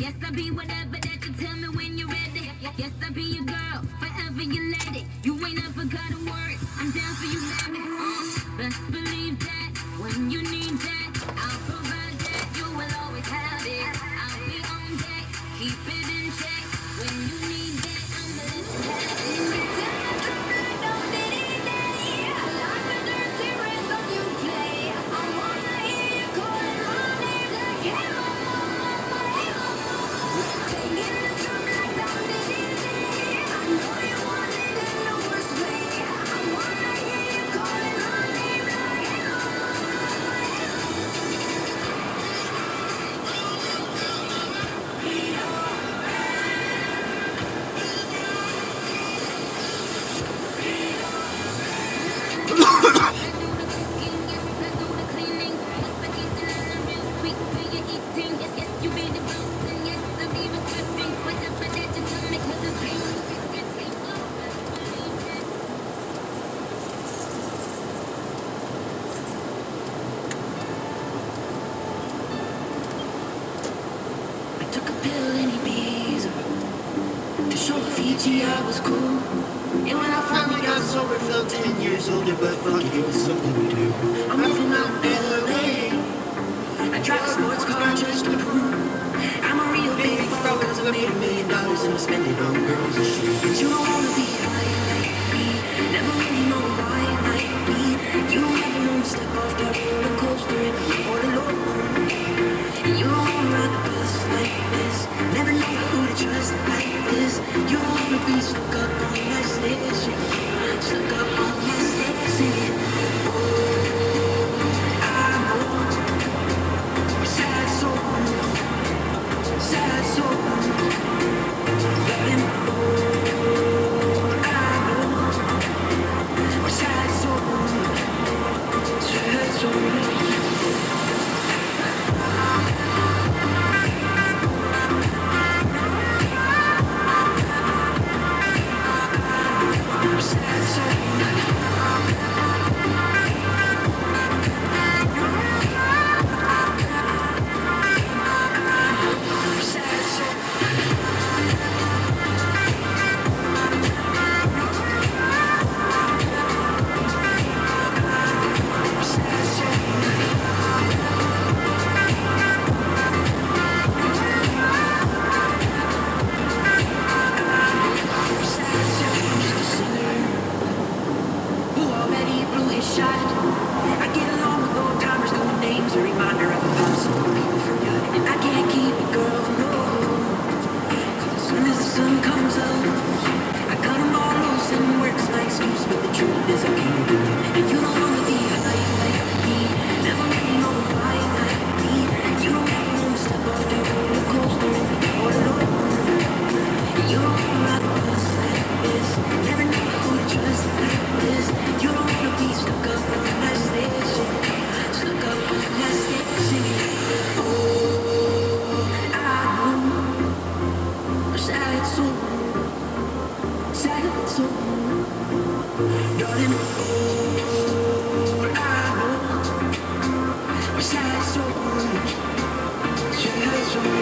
Yes, I'll be whatever that you tell me when you're ready. Yes, I'll be your girl, forever your lady. You ain't never gotta worry, I'm down for you, baby. Best believe that when you need that, I'll provide that. You will always have it. I'll be on deck, keep it in check. When you need that, I'ma let you have it. Fiji, I was cool. And when I finally got sober, felt 10 years older, but fuck it, it was something to do. I'm from out LA. I drive a sports car just to prove I'm a real big frog, cause I made $1 million and I spend it on girls and shit. But you don't wanna be high like me, never really know why like me. You don't ever know to step off that roller coaster and all alone. You don't wanna ride the bus like this, never know who to trust like this. You don't wanna be stuck up on that station, stuck up on that station. Oh, I know, sad soul, let him go. I know, sad soul, sad soul. Sad soul.